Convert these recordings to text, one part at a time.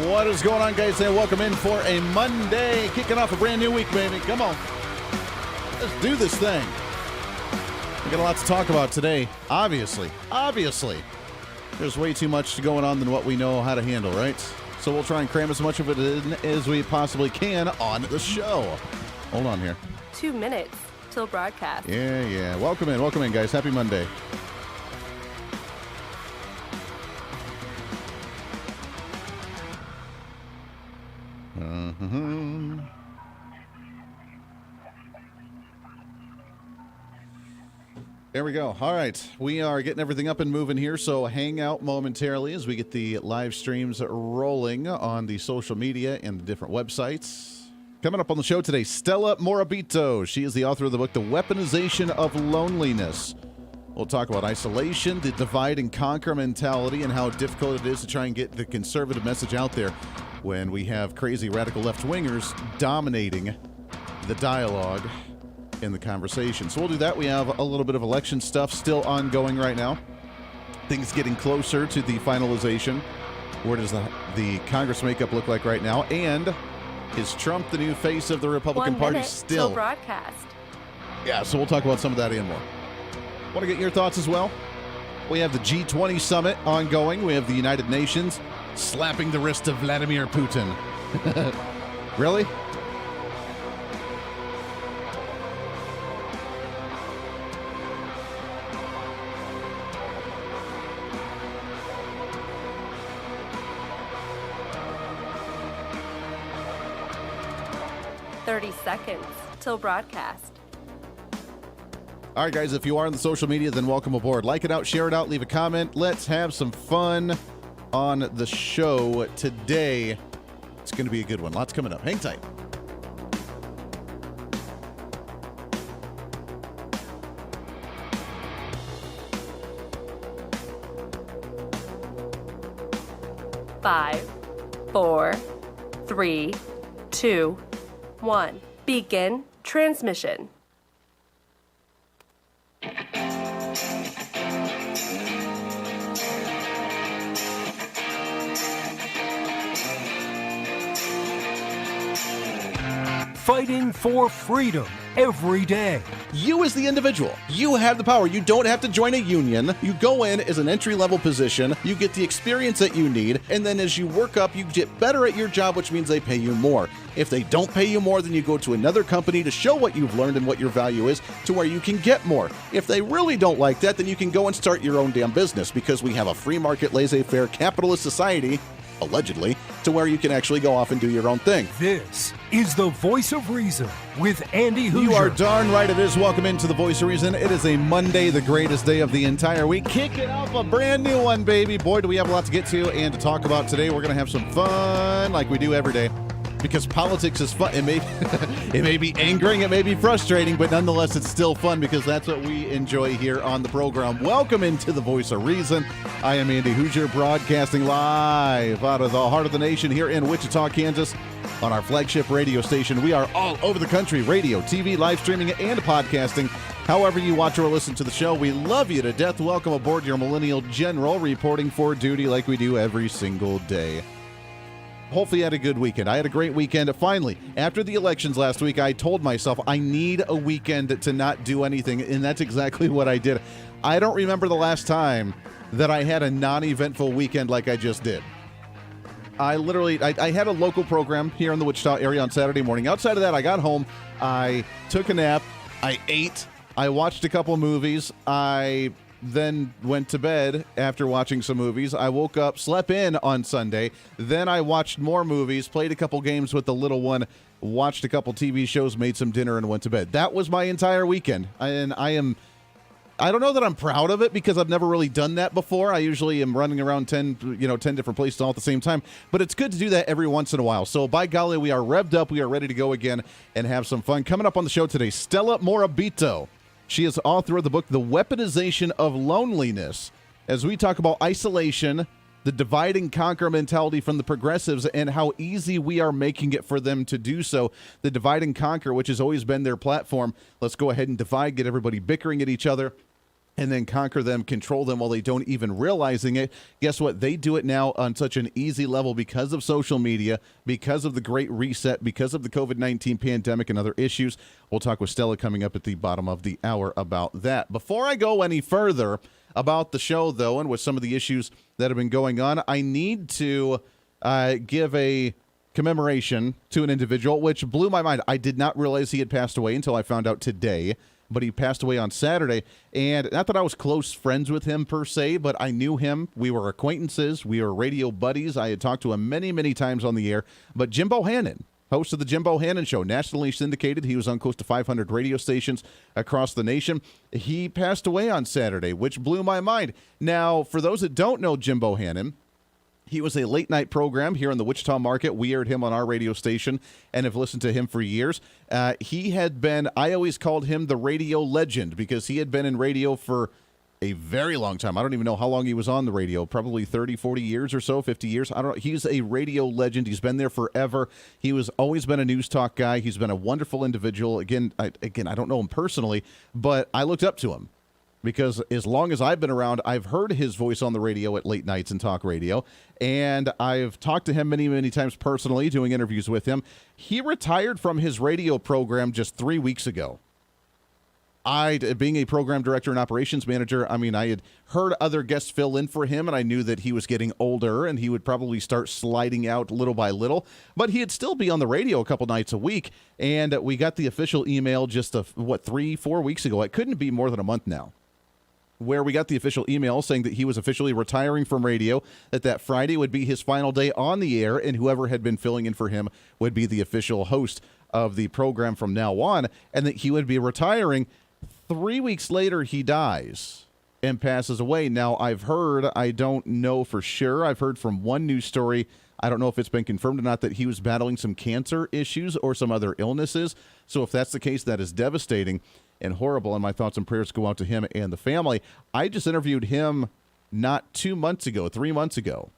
What is going on, guys? And welcome in for a Monday, kicking off a brand new week, baby. Come on. Let's do this thing. We got a lot to talk about today, obviously. There's way too much going on than what we know how to handle, right? So we'll try and cram as much of it in as we possibly can on the show. Hold on here. 2 minutes till broadcast. Yeah. Welcome in, guys. Happy Monday. There we go. All right. We are getting everything up and moving here, so hang out momentarily as we get the live streams rolling on the social media and the different websites. Coming up on the show today, Stella Morabito. She is the author of the book, The Weaponization of Loneliness. We'll talk about isolation, the divide and conquer mentality, and how difficult it is to try and get the conservative message out there when we have crazy radical left-wingers dominating the dialogue in the conversation. So we'll do that. We have a little bit of election stuff still ongoing right now. Things getting closer to the finalization. Where does the Congress makeup look like right now? And is Trump the new face of the Republican Party still? 1 minute till broadcast. Yeah, so we'll talk about some of that and more. Want to get your thoughts as well? We have the G20 summit ongoing. We have the United Nations slapping the wrist of Vladimir Putin. Really? Seconds till broadcast. All right, guys, if you are on the social media, then welcome aboard. Like it out, share it out, leave a comment. Let's have some fun on the show today. It's going to be a good one. Lots coming up. Hang tight. Five, 4, 3, 2, 1. Begin transmission. Fighting for freedom every day. You as the individual, you have the power. You don't have to join a union. You go in as an entry-level position. You get the experience that you need. And then as you work up, you get better at your job, which means they pay you more. If they don't pay you more, then you go to another company to show what you've learned and what your value is to where you can get more. If they really don't like that, then you can go and start your own damn business because we have a free market, laissez-faire, capitalist society, allegedly, to where you can actually go off and do your own thing. This is the Voice of Reason with Andy Hooser. You are darn right it is. Welcome into the Voice of Reason. It is a Monday, the greatest day of the entire week. Kicking off a brand new one, baby. Boy, do we have a lot to get to and to talk about today. We're going to have some fun like we do every day. Because politics is fun. It may be angering, it may be frustrating, but nonetheless, it's still fun because that's what we enjoy here on the program. Welcome into the Voice of Reason. I am Andy Hooser, broadcasting live out of the heart of the nation here in Wichita, Kansas, on our flagship radio station. We are all over the country, radio, TV, live streaming, and podcasting. However you watch or listen to the show, we love you to death. Welcome aboard your Millennial General, reporting for duty like we do every single day. Hopefully you had a good weekend. I had a great weekend. Finally, after the elections last week, I told myself I need a weekend to not do anything, and that's exactly what I did. I don't remember the last time that I had a non-eventful weekend like I just did. I had a local program here in the Wichita area on Saturday morning. Outside of that, I got home, I took a nap, I ate, I watched a couple movies, I then went to bed after watching some movies. I woke up, slept in on Sunday. Then I watched more movies, played a couple games with the little one, watched a couple TV shows, made some dinner, and went to bed. That was my entire weekend. And I don't know that I'm proud of it because I've never really done that before. I usually am running around 10 different places all at the same time. But it's good to do that every once in a while. So by golly, we are revved up. We are ready to go again and have some fun. Coming up on the show today, Stella Morabito. She is author of the book, The Weaponization of Loneliness, as we talk about isolation, the divide and conquer mentality from the progressives, and how easy we are making it for them to do so. The divide and conquer, which has always been their platform. Let's go ahead and divide, get everybody bickering at each other, and then conquer them, control them while they don't even realizing it. Guess what? They do it now on such an easy level because of social media, because of the Great Reset, because of the COVID-19 pandemic and other issues. We'll talk with Stella coming up at the bottom of the hour about that. Before I go any further about the show, though, and with some of the issues that have been going on, I need to give a commemoration to an individual, which blew my mind. I did not realize he had passed away until I found out today. But he passed away on Saturday, and not that I was close friends with him per se, but I knew him. We were acquaintances. We were radio buddies. I had talked to him many, many times on the air. But Jim Bohannon, host of the Jim Bohannon Show, nationally syndicated. He was on close to 500 radio stations across the nation. He passed away on Saturday, which blew my mind. Now, for those that don't know Jim Bohannon, he was a late-night program here in the Wichita market. We aired him on our radio station and have listened to him for years. He had been, I always called him the radio legend because he had been in radio for a very long time. I don't even know how long he was on the radio, probably 30, 40 years or so, 50 years. I don't know. He's a radio legend. He's been there forever. He was always been a news talk guy. He's been a wonderful individual. Again, I don't know him personally, but I looked up to him. Because as long as I've been around, I've heard his voice on the radio at late nights and talk radio. And I've talked to him many, many times personally, doing interviews with him. He retired from his radio program just 3 weeks ago. being a program director and operations manager, I mean, I had heard other guests fill in for him, and I knew that he was getting older and he would probably start sliding out little by little, but he'd still be on the radio a couple nights a week. And we got the official email just 3-4 weeks ago. It couldn't be more than a month now, where we got the official email saying that he was officially retiring from radio, that Friday would be his final day on the air, and whoever had been filling in for him would be the official host of the program from now on, and that he would be retiring. 3 weeks later, he dies and passes away. Now, I've heard, I don't know for sure, I've heard from one news story, I don't know if it's been confirmed or not, that he was battling some cancer issues or some other illnesses. So if that's the case, that is devastating and horrible, and my thoughts and prayers go out to him and the family. I just interviewed him not 3 months ago,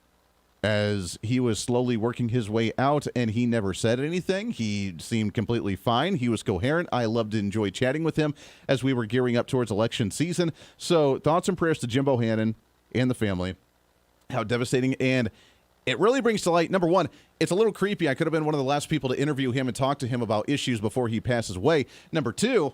as he was slowly working his way out, and he never said anything. He seemed completely fine. He was coherent. I loved to enjoy chatting with him as we were gearing up towards election season. So thoughts and prayers to Jim Bohannon and the family. How devastating. And it really brings to light, number one, it's a little creepy. I could have been one of the last people to interview him and talk to him about issues before he passes away. Number two,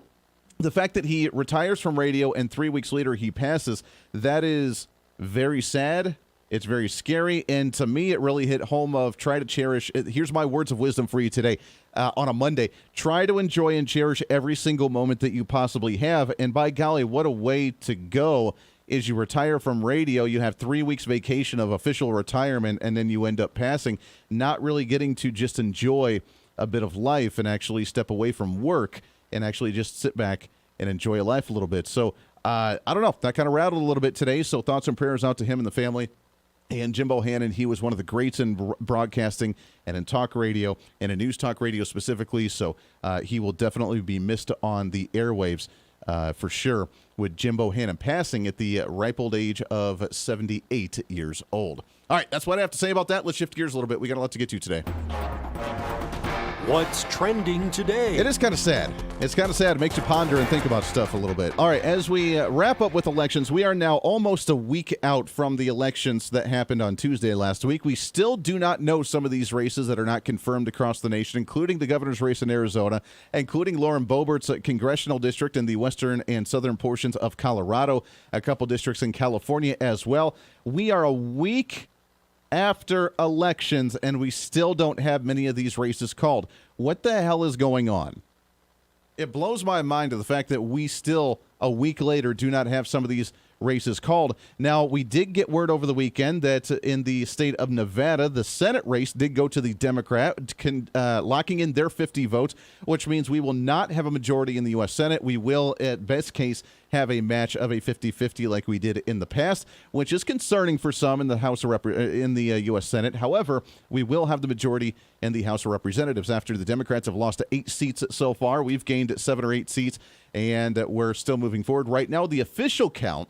the fact that he retires from radio and 3 weeks later he passes, that is very sad. It's very scary. And to me, it really hit home of try to cherish. Here's my words of wisdom for you today on a Monday. Try to enjoy and cherish every single moment that you possibly have. And by golly, what a way to go is you retire from radio. You have 3 weeks vacation of official retirement, and then you end up passing, not really getting to just enjoy a bit of life and actually step away from work and actually just sit back and enjoy life a little bit. So I don't know. That kind of rattled a little bit today. So thoughts and prayers out to him and the family. And Jim Bohannon, he was one of the greats in broadcasting and in talk radio and in news talk radio specifically. So he will definitely be missed on the airwaves for sure, with Jim Bohannon passing at the ripe old age of 78 years old. All right, that's what I have to say about that. Let's shift gears a little bit. We got a lot to get to today. What's trending today? It is kind of sad. It's kind of sad. It makes you ponder and think about stuff a little bit. All right, as we wrap up with elections, we are now almost a week out from the elections that happened on Tuesday last week. We still do not know some of these races that are not confirmed across the nation, including the governor's race in Arizona, including Lauren Boebert's congressional district in the western and southern portions of Colorado, a couple districts in California as well. We are a week after elections, and we still don't have many of these races called. What the hell is going on? It blows my mind to the fact that we still, a week later, do not have some of these races called. Now, we did get word over the weekend that in the state of Nevada, the Senate race did go to the Democrat, locking in their 50 votes, which means we will not have a majority in the U.S. Senate. We will, at best case, have a match of a 50-50 like we did in the past, which is concerning for some in the House of in the U.S. Senate. However, we will have the majority in the House of Representatives after the Democrats have lost 8 seats so far. We've gained 7 or 8 seats, and we're still moving forward. Right now, the official count,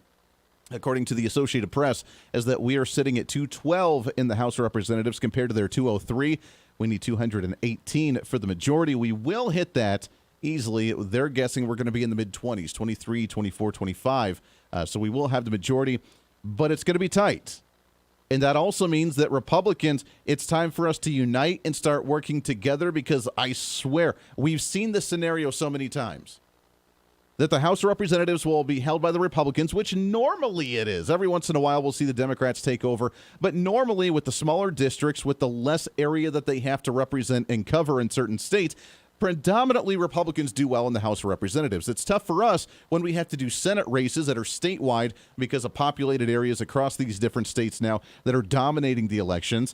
according to the Associated Press, is that we are sitting at 212 in the House of Representatives compared to their 203. We need 218 for the majority. We will hit that easily. They're guessing we're going to be in the mid-20s, 23, 24, 25. So we will have the majority, but it's going to be tight. And that also means that Republicans, it's time for us to unite and start working together, because I swear, we've seen this scenario so many times, that the House of Representatives will be held by the Republicans, which normally it is. Every once in a while, we'll see the Democrats take over. But normally, with the smaller districts, with the less area that they have to represent and cover in certain states, predominantly Republicans do well in the House of Representatives. It's tough for us when we have to do Senate races that are statewide because of populated areas across these different states now that are dominating the elections.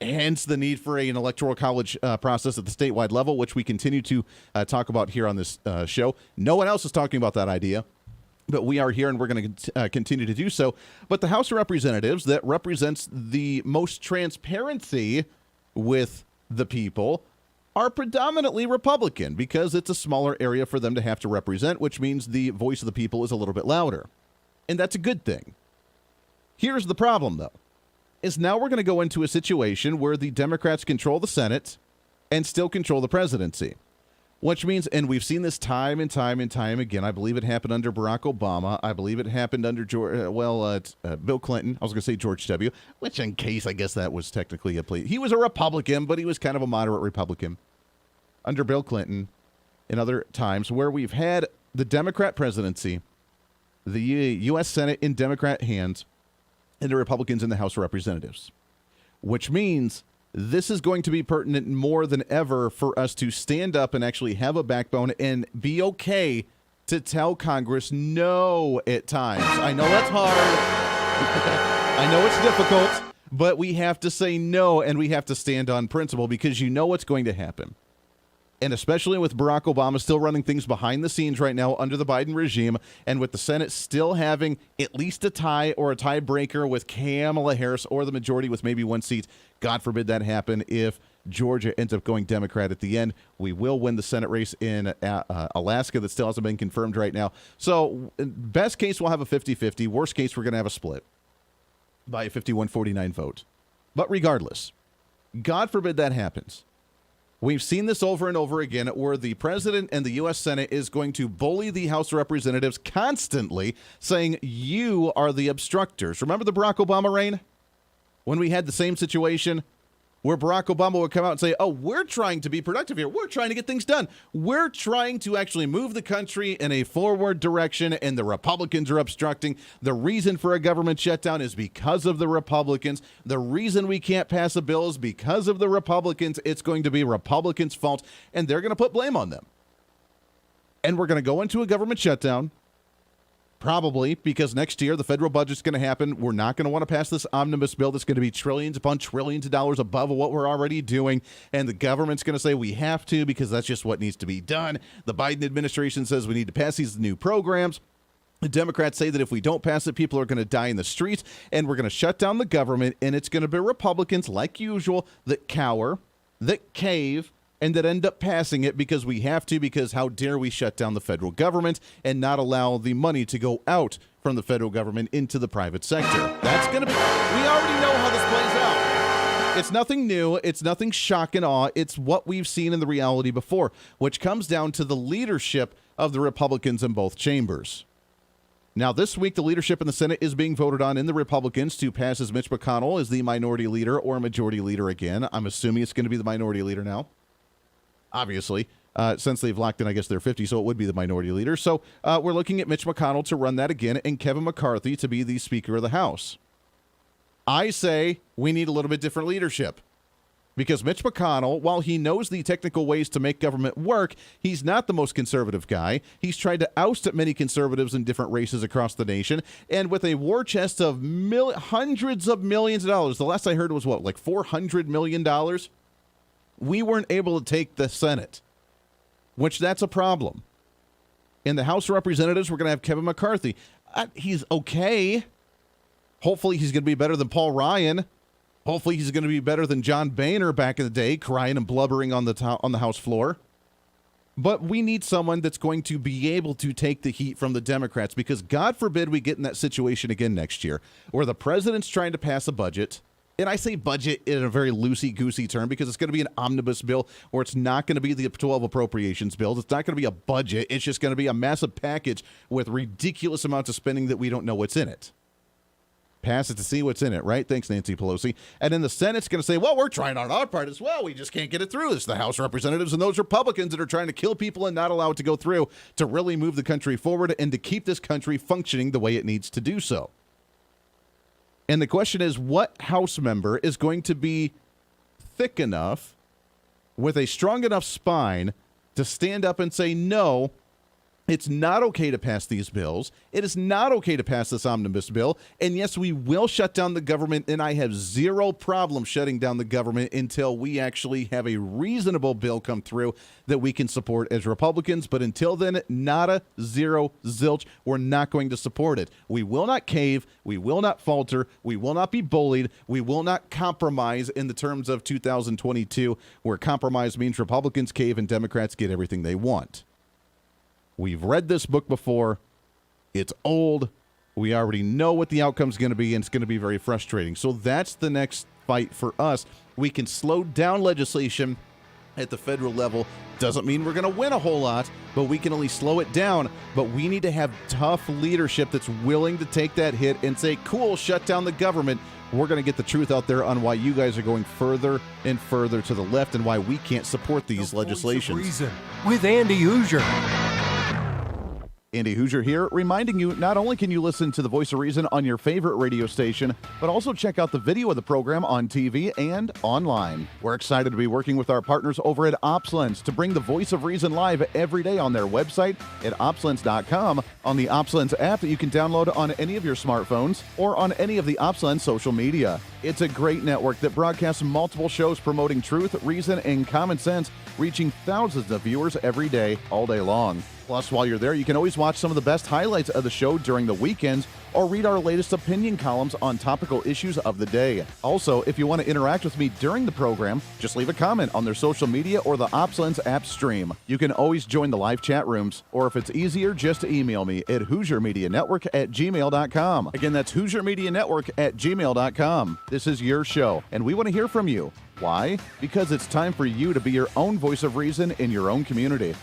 Hence the need for an electoral college process at the statewide level, which we continue to talk about here on this show. No one else is talking about that idea, but we are here, and we're going to continue to do so. But the House of Representatives, that represents the most transparency with the people, are predominantly Republican, because it's a smaller area for them to have to represent, which means the voice of the people is a little bit louder. And that's a good thing. Here's the problem, though. Is now we're going to go into a situation where the Democrats control the Senate and still control the presidency, which means, and we've seen this time and time and time again. I believe it happened under Barack Obama. I believe it happened under Bill Clinton. I was going to say George W., which in case, I guess that was technically a plea. He was a Republican, but he was kind of a moderate Republican under Bill Clinton and other times, where we've had the Democrat presidency, the U.S. Senate in Democrat hands, and the Republicans in the House of Representatives, which means this is going to be pertinent more than ever for us to stand up and actually have a backbone and be okay to tell Congress no at times. I know that's hard. I know it's difficult, but we have to say no, and we have to stand on principle because you know what's going to happen. And especially with Barack Obama still running things behind the scenes right now under the Biden regime, and with the Senate still having at least a tie or a tiebreaker with Kamala Harris or the majority with maybe one seat, God forbid that happen if Georgia ends up going Democrat at the end. We will win the Senate race in Alaska that still hasn't been confirmed right now. So best case, we'll have a 50-50. Worst case, we're going to have a split by a 51-49 vote. But regardless, God forbid that happens. We've seen this over and over again where the president and the U.S. Senate is going to bully the House of Representatives constantly, saying, you are the obstructors. Remember the Barack Obama reign? When we had the same situation where Barack Obama would come out and say, oh, we're trying to be productive here. We're trying to get things done. We're trying to actually move the country in a forward direction, and the Republicans are obstructing. The reason for a government shutdown is because of the Republicans. The reason we can't pass a bill is because of the Republicans. It's going to be Republicans' fault, and they're going to put blame on them. And we're going to go into a government shutdown. Probably because next year the federal budget's going to happen. We're not going to want to pass this omnibus bill that's going to be trillions upon trillions of dollars above what we're already doing. And the government's going to say we have to because that's just what needs to be done. The Biden administration says we need to pass these new programs. The Democrats say that if we don't pass it, people are going to die in the streets, and we're going to shut down the government. And it's going to be Republicans, like usual, that cower, that cave, and that end up passing it because we have to, because how dare we shut down the federal government and not allow the money to go out from the federal government into the private sector. That's going to be, we already know how this plays out. It's nothing new. It's nothing shock and awe. It's what we've seen in the reality before, which comes down to the leadership of the Republicans in both chambers. Now, this week, the leadership in the Senate is being voted on in the Republicans to pass as Mitch McConnell as the minority leader or majority leader again. I'm assuming it's going to be the minority leader now. Obviously, since they've locked in, I guess they're 50, so it would be the minority leader. So we're looking at Mitch McConnell to run that again and Kevin McCarthy to be the Speaker of the House. I say we need a little bit different leadership because Mitch McConnell, while he knows the technical ways to make government work, he's not the most conservative guy. He's tried to oust many conservatives in different races across the nation. And with a war chest of hundreds of millions of dollars, the last I heard was what, like $400 million? We weren't able to take the Senate, which that's a problem. In the House of Representatives, we're going to have Kevin McCarthy. He's okay. Hopefully he's going to be better than Paul Ryan. Hopefully he's going to be better than John Boehner back in the day, crying and blubbering on the House floor. But we need someone that's going to be able to take the heat from the Democrats, because God forbid we get in that situation again next year where the president's trying to pass a budget. And I say budget in a very loosey-goosey term because it's going to be an omnibus bill, or it's not going to be the 12 appropriations bills. It's not going to be a budget. It's just going to be a massive package with ridiculous amounts of spending that we don't know what's in it. Pass it to see what's in it, right? Thanks, Nancy Pelosi. And then the Senate's going to say, well, we're trying on our part as well. We just can't get it through. It's the House of Representatives and those Republicans that are trying to kill people and not allow it to go through to really move the country forward and to keep this country functioning the way it needs to do so. And the question is, what House member is going to be thick enough with a strong enough spine to stand up and say, no, it's not okay to pass these bills. It is not okay to pass this omnibus bill. And yes, we will shut down the government, and I have zero problem shutting down the government until we actually have a reasonable bill come through that we can support as Republicans. But until then, nada, zero, zilch, we're not going to support it. We will not cave. We will not falter. We will not be bullied. We will not compromise in the terms of 2022, where compromise means Republicans cave and Democrats get everything they want. We've read this book before. It's old. We already know what the outcome's going to be, and it's going to be very frustrating. So that's the next fight for us. We can slow down legislation at the federal level. Doesn't mean we're going to win a whole lot, but we can at least slow it down. But we need to have tough leadership that's willing to take that hit and say, cool, shut down the government. We're going to get the truth out there on why you guys are going further and further to the left and why we can't support these legislations. Reason with Andy Hooser. Andy Hooser here, reminding you not only can you listen to the Voice of Reason on your favorite radio station, but also check out the video of the program on TV and online. We're excited to be working with our partners over at OpsLens to bring the Voice of Reason live every day on their website at opslens.com, on the OpsLens app that you can download on any of your smartphones, or on any of the OpsLens social media. It's a great network that broadcasts multiple shows promoting truth, reason, and common sense, reaching thousands of viewers every day, all day long. Plus, while you're there, you can always watch some of the best highlights of the show during the weekends or read our latest opinion columns on topical issues of the day. Also, if you want to interact with me during the program, just leave a comment on their social media or the OpsLens app stream. You can always join the live chat rooms, or if it's easier, just email me at HooserMediaNetwork@gmail.com. Again, that's HooserMediaNetwork@gmail.com. This is your show, and we want to hear from you. Why? Because it's time for you to be your own voice of reason in your own community.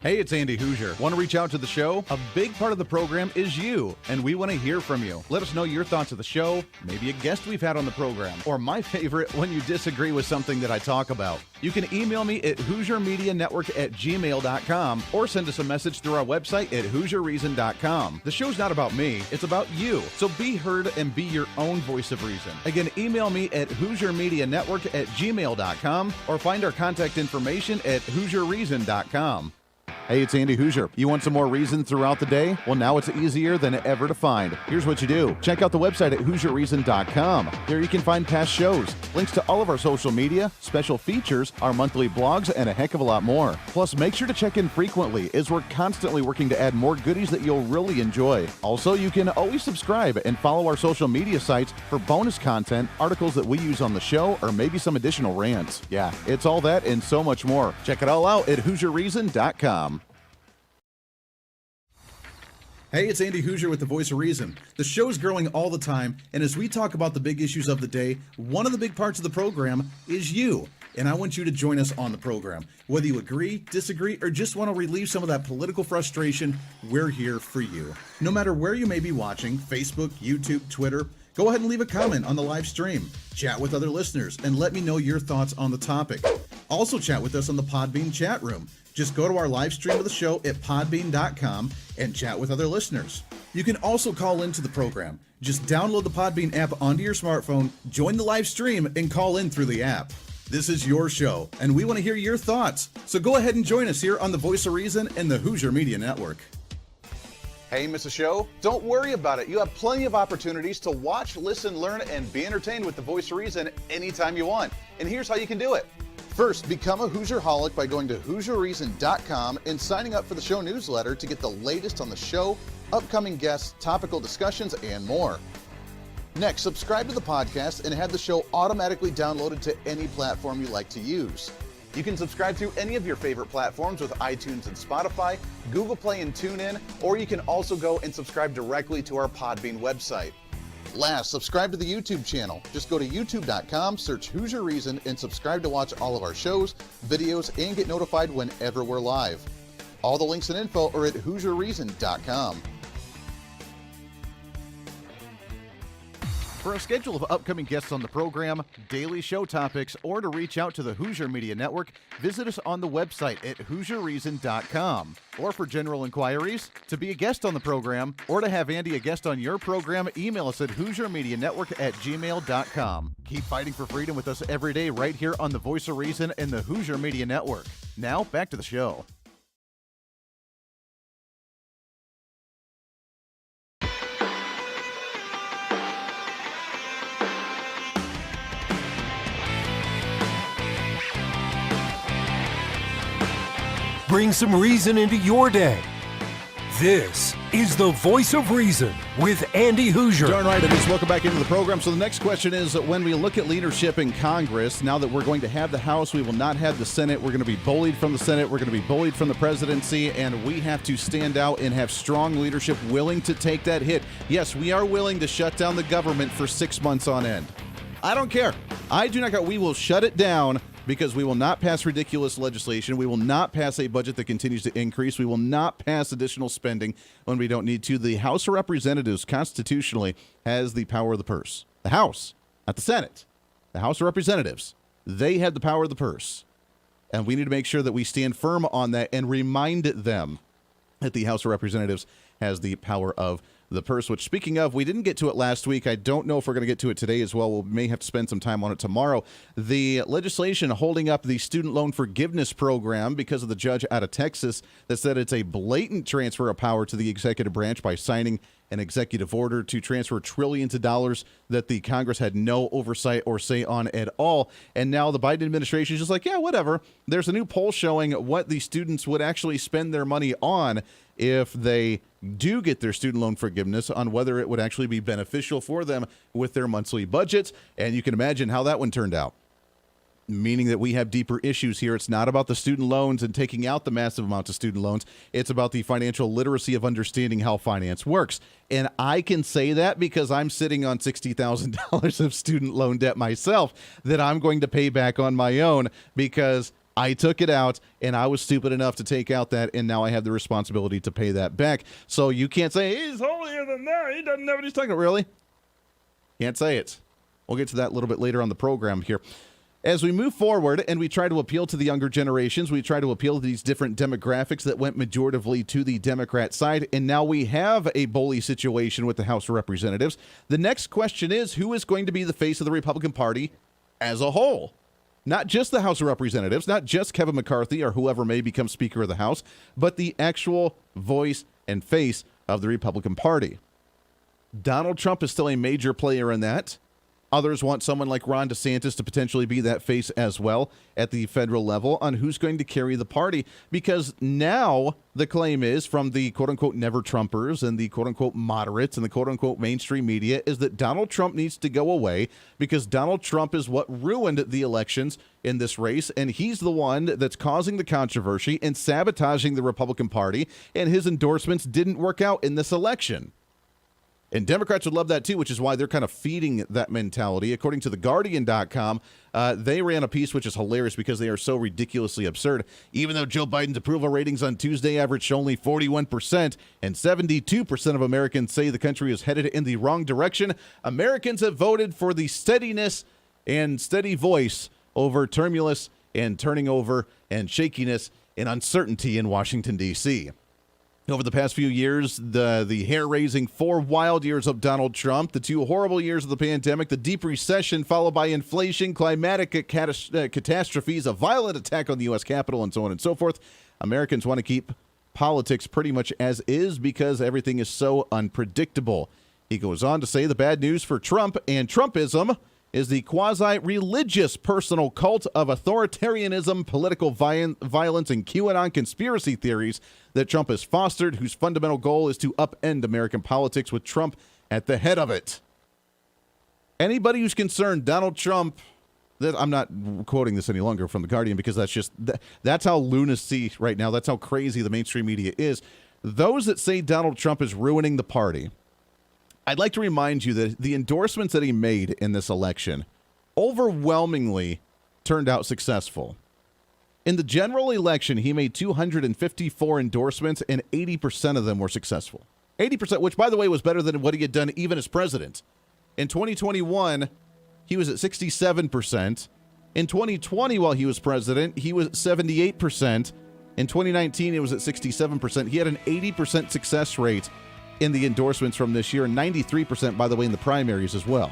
Hey, it's Andy Hooser. Want to reach out to the show? A big part of the program is you, and we want to hear from you. Let us know your thoughts of the show, maybe a guest we've had on the program, or my favorite, when you disagree with something that I talk about. You can email me at HooserMediaNetwork@gmail.com or send us a message through our website at HooserReason.com. The show's not about me, it's about you. So be heard and be your own voice of reason. Again, email me at HooserMediaNetwork@gmail.com or find our contact information at HooserReason.com. Hey, it's Andy Hooser. You want some more reason throughout the day? Well, now it's easier than ever to find. Here's what you do. Check out the website at HooserReason.com. There you can find past shows, links to all of our social media, special features, our monthly blogs, and a heck of a lot more. Plus, make sure to check in frequently, as we're constantly working to add more goodies that you'll really enjoy. Also, you can always subscribe and follow our social media sites for bonus content, articles that we use on the show, or maybe some additional rants. Yeah, it's all that and so much more. Check it all out at HooserReason.com. Hey, it's Andy Hooser with the Voice of Reason. The show's growing all the time, and as we talk about the big issues of the day, one of the big parts of the program is you. And I want you to join us on the program. Whether you agree, disagree, or just want to relieve some of that political frustration, we're here for you. No matter where you may be watching, Facebook, YouTube, Twitter, go ahead and leave a comment on the live stream. Chat with other listeners and let me know your thoughts on the topic. Also chat with us on the Podbean chat room. Just go to our live stream of the show at podbean.com and chat with other listeners. You can also call into the program. Just download the Podbean app onto your smartphone, join the live stream, and call in through the app. This is your show, and we want to hear your thoughts. So go ahead and join us here on the Voice of Reason and the Hooser Media Network. Hey, miss a show? Don't worry about it. You have plenty of opportunities to watch, listen, learn, and be entertained with the Voice of Reason anytime you want. And here's how you can do it. First, become a Hooserholic by going to HooserReason.com and signing up for the show newsletter to get the latest on the show, upcoming guests, topical discussions, and more. Next, subscribe to the podcast and have the show automatically downloaded to any platform you like to use. You can subscribe through any of your favorite platforms with iTunes and Spotify, Google Play and TuneIn, or you can also go and subscribe directly to our Podbean website. Last, subscribe to the YouTube channel. Just go to youtube.com, search Hooser Reason, and subscribe to watch all of our shows, videos, and get notified whenever we're live. All the links and info are at HooserReason.com. For a schedule of upcoming guests on the program, daily show topics, or to reach out to the Hooser Media Network, visit us on the website at HooserReason.com. Or for general inquiries, to be a guest on the program, or to have Andy a guest on your program, email us at HooserMediaNetwork@gmail.com. Keep fighting for freedom with us every day right here on the Voice of Reason and the Hooser Media Network. Now, back to the show. Bring some reason into your day. This is the Voice of Reason with Andy Hooser. Darn right it is. Welcome back into the program. So the next question is, when we look at leadership in Congress, now that we're going to have the House, we will not have the Senate. We're going to be bullied from the Senate. We're going to be bullied from the presidency, and we have to stand out and have strong leadership willing to take that hit. Yes, we are willing to shut down the government for 6 months on end. I don't care. I do not care. We will shut it down because we will not pass ridiculous legislation. We will not pass a budget that continues to increase. We will not pass additional spending when we don't need to. The House of Representatives constitutionally has the power of the purse. The House, not the Senate. The House of Representatives, they have the power of the purse. And we need to make sure that we stand firm on that and remind them that the House of Representatives has the power of the purse, which, speaking of, we didn't get to it last week. I don't know if we're going to get to it today as well. We may have to spend some time on it tomorrow. The legislation holding up the student loan forgiveness program because of the judge out of Texas that said it's a blatant transfer of power to the executive branch by signing an executive order to transfer trillions of dollars that the Congress had no oversight or say on at all. And now the Biden administration is just like, yeah, whatever. There's a new poll showing what the students would actually spend their money on if they do get their student loan forgiveness, on whether it would actually be beneficial for them with their monthly budgets. And you can imagine how that one turned out. Meaning that we have deeper issues here. It's not about the student loans and taking out the massive amounts of student loans. It's about the financial literacy of understanding how finance works. And I can say that because I'm sitting on $60,000 of student loan debt myself that I'm going to pay back on my own because I took it out and I was stupid enough to take out that, and now I have the responsibility to pay that back. So you can't say, he's holier than that. He doesn't know what he's talking about. Really? Can't say it. We'll get to that a little bit later on the program here. As we move forward and we try to appeal to the younger generations, we try to appeal to these different demographics that went majoritively to the Democrat side, and now we have a bully situation with the House of Representatives. The next question is, who is going to be the face of the Republican Party as a whole? Not just the House of Representatives, not just Kevin McCarthy or whoever may become Speaker of the House, but the actual voice and face of the Republican Party. Donald Trump is still a major player in that. Others want someone like Ron DeSantis to potentially be that face as well at the federal level on who's going to carry the party, because now the claim is from the quote-unquote never Trumpers and the quote-unquote moderates and the quote-unquote mainstream media is that Donald Trump needs to go away because Donald Trump is what ruined the elections in this race, and he's the one that's causing the controversy and sabotaging the Republican Party, and his endorsements didn't work out in this election. And Democrats would love that too, which is why they're kind of feeding that mentality. According to theguardian.com, they ran a piece which is hilarious because they are so ridiculously absurd. Even though Joe Biden's approval ratings on Tuesday averaged only 41% and 72% of Americans say the country is headed in the wrong direction, Americans have voted for the steadiness and steady voice over tumulus and turning over and shakiness and uncertainty in Washington, D.C. Over the past few years, the hair-raising 4 wild years of Donald Trump, the 2 horrible years of the pandemic, the deep recession followed by inflation, climatic catastrophes, a violent attack on the U.S. Capitol, and so on and so forth, Americans want to keep politics pretty much as is because everything is so unpredictable. He goes on to say the bad news for Trump and Trumpism is the quasi-religious personal cult of authoritarianism, political violence, and QAnon conspiracy theories that Trump has fostered, whose fundamental goal is to upend American politics with Trump at the head of it. Anybody who's concerned Donald Trump, I'm not quoting this any longer from The Guardian because that's how lunacy right now, that's how crazy the mainstream media is. Those that say Donald Trump is ruining the party, I'd like to remind you that the endorsements that he made in this election overwhelmingly turned out successful. In the general election, he made 254 endorsements, and 80% of them were successful. 80%, which, by the way, was better than what he had done even as president. In 2021, he was at 67%. In 2020, while he was president, he was 78%. In 2019, it was at 67%. He had an 80% success rate in the endorsements from this year, and 93%, by the way, in the primaries as well.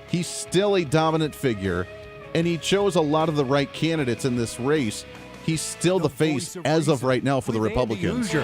He's still a dominant figure, and he chose a lot of the right candidates in this race. He's still the face, as of right now, for the Republicans.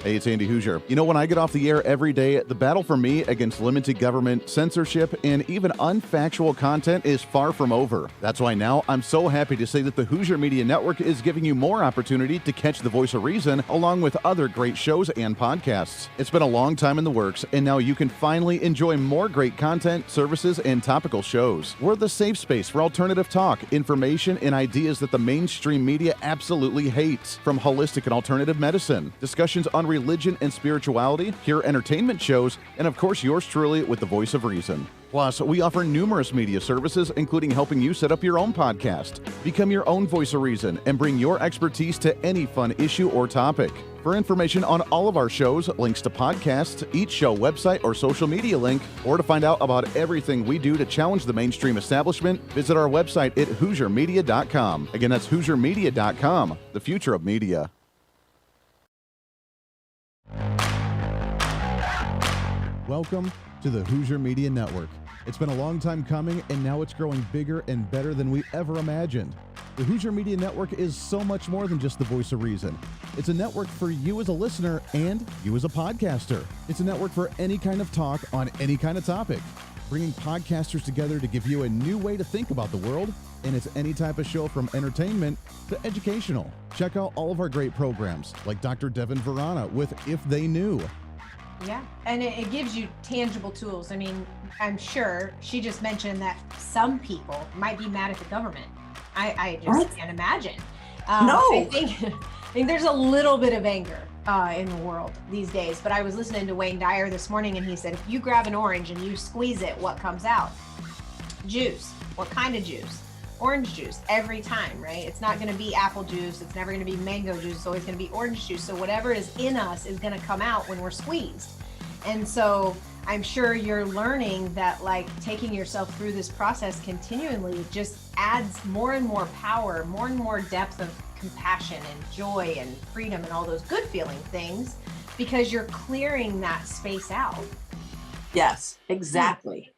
Hey, it's Andy Hooser. You know, when I get off the air every day, the battle for me against limited government, censorship, and even unfactual content is far from over. That's why now I'm so happy to say that the Hooser Media Network is giving you more opportunity to catch the voice of reason along with other great shows and podcasts. It's been a long time in the works, and now you can finally enjoy more great content, services, and topical shows. We're the safe space for alternative talk, information, and ideas that the mainstream media absolutely hates. From holistic and alternative medicine, discussions on religion and spirituality, pure entertainment shows, and of course yours truly with the voice of reason. Plus, we offer numerous media services, including helping you set up your own podcast. Become your own voice of reason and bring your expertise to any fun issue or topic. For information on all of our shows, links to podcasts, each show website or social media link, or to find out about everything we do to challenge the mainstream establishment, visit our website at HooserMedia.com. Again, that's HooserMedia.com, the future of media. Welcome to the Hooser Media Network. It's been a long time coming, and now it's growing bigger and better than we ever imagined. The Hooser Media Network is so much more than just the voice of reason. It's a network for you as a listener and you as a podcaster. It's a network for any kind of talk on any kind of topic, bringing podcasters together to give you a new way to think about the world, and it's any type of show from entertainment to educational. Check out all of our great programs, like Dr. Devin Verana with If They Knew. Yeah, and it gives you tangible tools. I mean, I'm sure she just mentioned that some people might be mad at the government. I just can't imagine. No. I think there's a little bit of anger in the world these days, but I was listening to Wayne Dyer this morning, and he said, if you grab an orange and you squeeze it, what comes out? Juice. What kind of juice? Orange juice every time, right? It's not going to be apple juice. It's never going to be mango juice. It's always going to be orange juice. So whatever is in us is going to come out when we're squeezed. And so I'm sure you're learning that, like, taking yourself through this process continually just adds more and more power, more and more depth of compassion and joy and freedom and all those good feeling things, because you're clearing that space out. Yes, exactly.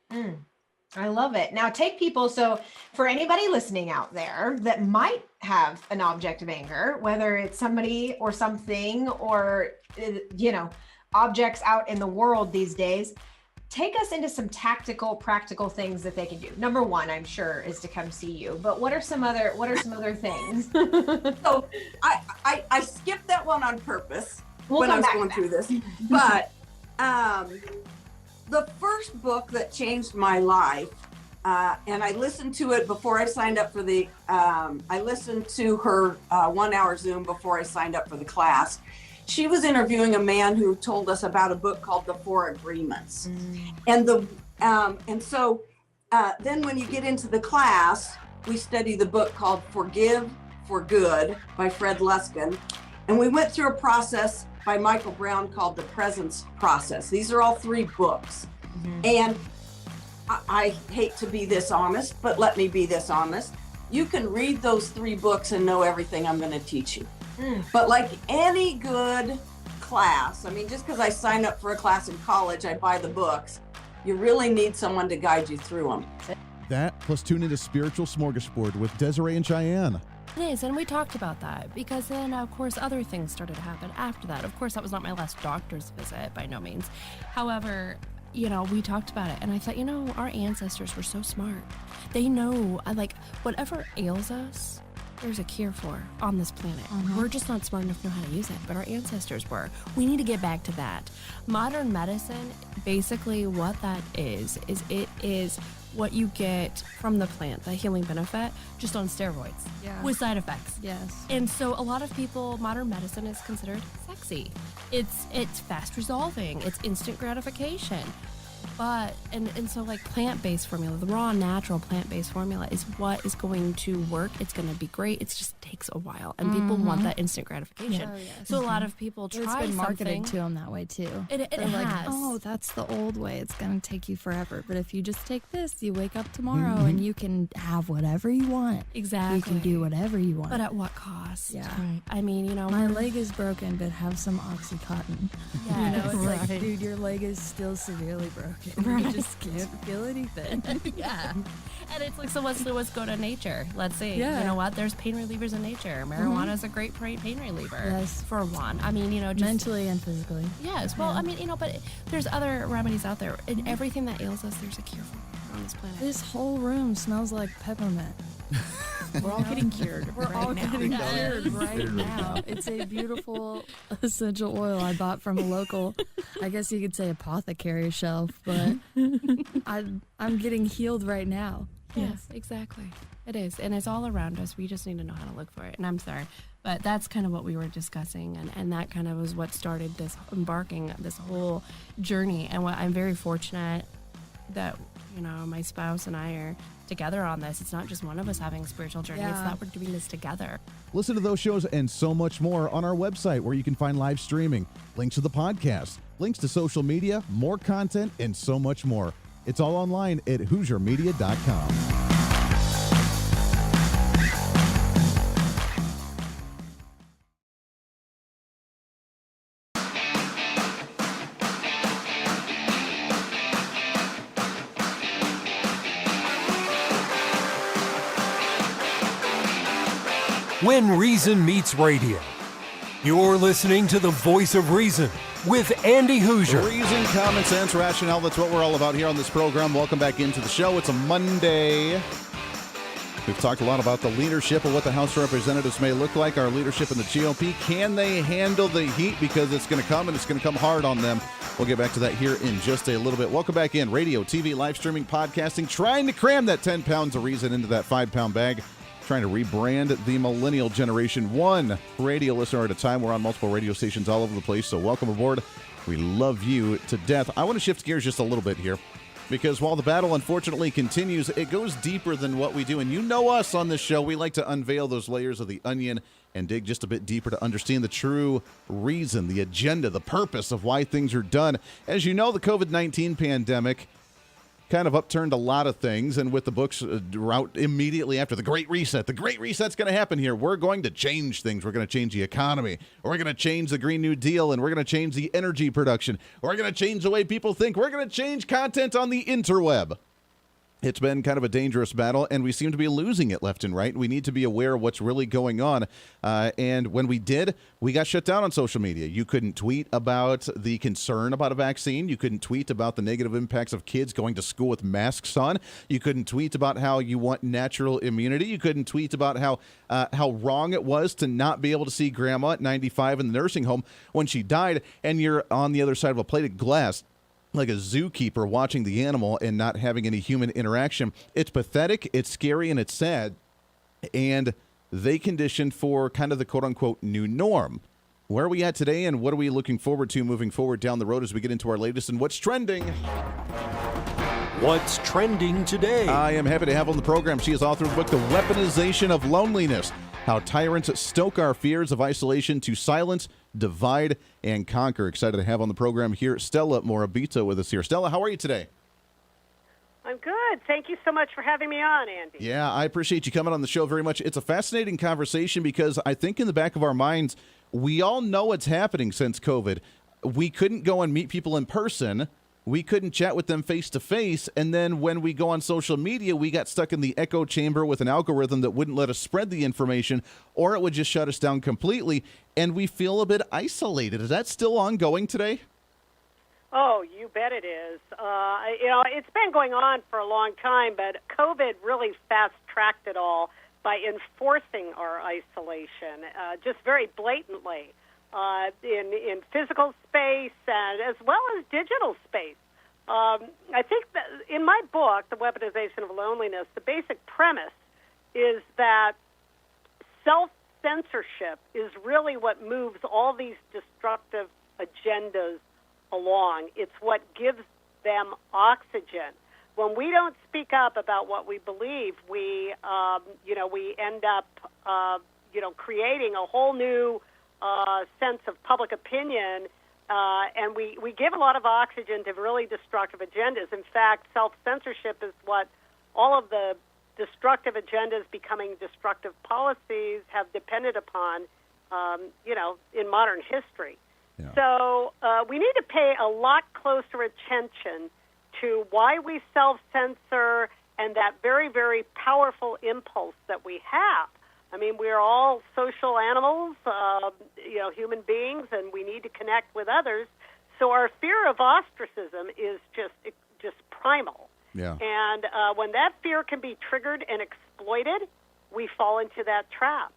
I love it. Now take people, so for anybody listening out there that might have an object of anger, whether it's somebody or something or, objects out in the world these days, take us into some tactical, practical things that they can do. Number one, I'm sure, is to come see you, but what are some other things? So I skipped that one on purpose when I was going through this, but the first book that changed my life, and I listened to it before I signed up for I listened to her 1 hour Zoom before I signed up for the class. She was interviewing a man who told us about a book called The Four Agreements. And so then when you get into the class, we study the book called Forgive for Good by Fred Luskin. And we went through a process by Michael Brown called The Presence Process. These are all 3 books. And I hate to be this honest, but let me be this honest. You can read those 3 books and know everything I'm going to teach you. But like any good class, I mean, just because I signed up for a class in college, I buy the books. You really need someone to guide you through them. That, plus tune into Spiritual Smorgasbord with Desiree and Cheyenne. It is, and we talked about that because then, of course, other things started to happen after that. Of course, that was not my last doctor's visit, by no means. However, we talked about it, and I thought, our ancestors were so smart. They know, whatever ails us, there's a cure for on this planet. We're just not smart enough to know how to use it, but our ancestors were. We need to get back to that. Modern medicine, basically what that is it is what you get from the plant, the healing benefit, just on steroids with side effects. Yes. And so a lot of people, modern medicine is considered sexy. It's fast resolving. It's instant gratification. But, and so like plant-based formula, the raw, natural plant-based formula is what is going to work. It's going to be great. It just takes a while. And people want that instant gratification. Oh, yes. So a lot of people try It's been marketed something. to them that way too. It They're like, has. oh, that's the old way. It's going to take you forever. But if you just take this, you wake up tomorrow and you can have whatever you want. Exactly. You can do whatever you want. But at what cost? Yeah. Right. I mean, my leg is broken, but have some Oxycontin. Yes. It's like, dude, your leg is still severely broken. You just can't feel anything. Yeah. And it's like, so let's go to nature. Let's see. Yeah. You know what? There's pain relievers in nature. Marijuana is a great pain reliever. Yes. For one. I mean, just mentally and physically. Yes. Well, I mean, but there's other remedies out there. And everything that ails us, there's a cure for on this planet. This whole room smells like peppermint. We're all getting cured. We're all getting Yes. cured right now. It's a beautiful essential oil I bought from a local, I guess you could say, apothecary shelf, but I'm getting healed right now. Yes, exactly. It is. And it's all around us. We just need to know how to look for it. And I'm sorry, but that's kind of what we were discussing. And that kind of was what started this whole journey. And what I'm very fortunate that my spouse and I are together on this. It's not just one of us having a spiritual journey. It's Yeah. that we're doing this together. Listen to those shows and so much more on our website, where you can find live streaming, links to the podcast, links to social media, more content, and so much more. It's all online at HooserMedia.com. When Reason Meets Radio. You're listening to the Voice of Reason with Andy Hooser. Reason, common sense, rationale. That's what we're all about here on this program. Welcome back into the show. It's a Monday. We've talked a lot about the leadership of what the House of Representatives may look like. Our leadership in the GOP. Can they handle the heat? Because it's going to come, and it's going to come hard on them. We'll get back to that here in just a little bit. Welcome back in. Radio, TV, live streaming, podcasting. Trying to cram that 10 pounds of reason into that 5-pound bag. Trying to rebrand the millennial generation, one radio listener at a time. We're on multiple radio stations all over the place, so welcome aboard. We love you to death. I want to shift gears just a little bit here, because while the battle unfortunately continues, it goes deeper than what we do. And you know us on this show, we like to unveil those layers of the onion and dig just a bit deeper to understand the true reason, the agenda, the purpose of why things are done. As you know, the COVID-19 pandemic kind of upturned a lot of things, and with the books out immediately after the Great Reset. The Great Reset's going to happen here. We're going to change things. We're going to change the economy. We're going to change the Green New Deal, and we're going to change the energy production. We're going to change the way people think. We're going to change content on the interweb. It's been kind of a dangerous battle, and we seem to be losing it left and right. We need to be aware of what's really going on. And when we did, we got shut down on social media. You couldn't tweet about the concern about a vaccine. You couldn't tweet about the negative impacts of kids going to school with masks on. You couldn't tweet about how you want natural immunity. You couldn't tweet about how wrong it was to not be able to see grandma at 95 in the nursing home when she died, and you're on the other side of a plate of glass, like a zookeeper watching the animal and not having any human interaction. It's pathetic, it's scary, and it's sad. And they conditioned for kind of the quote-unquote new norm. Where are we at today, and what are we looking forward to moving forward down the road as we get into our latest and what's trending? What's trending today? I am happy to have on the program. She has authored the book, The Weaponization of Loneliness: How Tyrants Stoke Our Fears of Isolation to Silence, Divide, and Conquer. Excited to have on the program here Stella Morabito with us here. Stella, how are you today? I'm good. Thank you so much for having me on, Andy. Yeah, I appreciate you coming on the show very much. It's a fascinating conversation because I think in the back of our minds, we all know what's happening since COVID. We couldn't go and meet people in person. We couldn't chat with them face to face. And then when we go on social media, we got stuck in the echo chamber with an algorithm that wouldn't let us spread the information, or it would just shut us down completely. And we feel a bit isolated. Is that still ongoing today? Oh, you bet it is. It's been going on for a long time, but COVID really fast-tracked it all by enforcing our isolation, just very blatantly, in physical space and as well as digital space. I think that in my book, The Weaponization of Loneliness, the basic premise is that self-censorship is really what moves all these destructive agendas along. It's what gives them oxygen. When we don't speak up about what we believe, we end up, creating a whole new sense of public opinion, and we give a lot of oxygen to really destructive agendas. In fact, self-censorship is what all of the destructive agendas becoming destructive policies have depended upon, in modern history. Yeah. So we need to pay a lot closer attention to why we self-censor and that very, very powerful impulse that we have. I mean, we're all social animals, human beings, and we need to connect with others. So our fear of ostracism is just primal. Yeah. And when that fear can be triggered and exploited, we fall into that trap.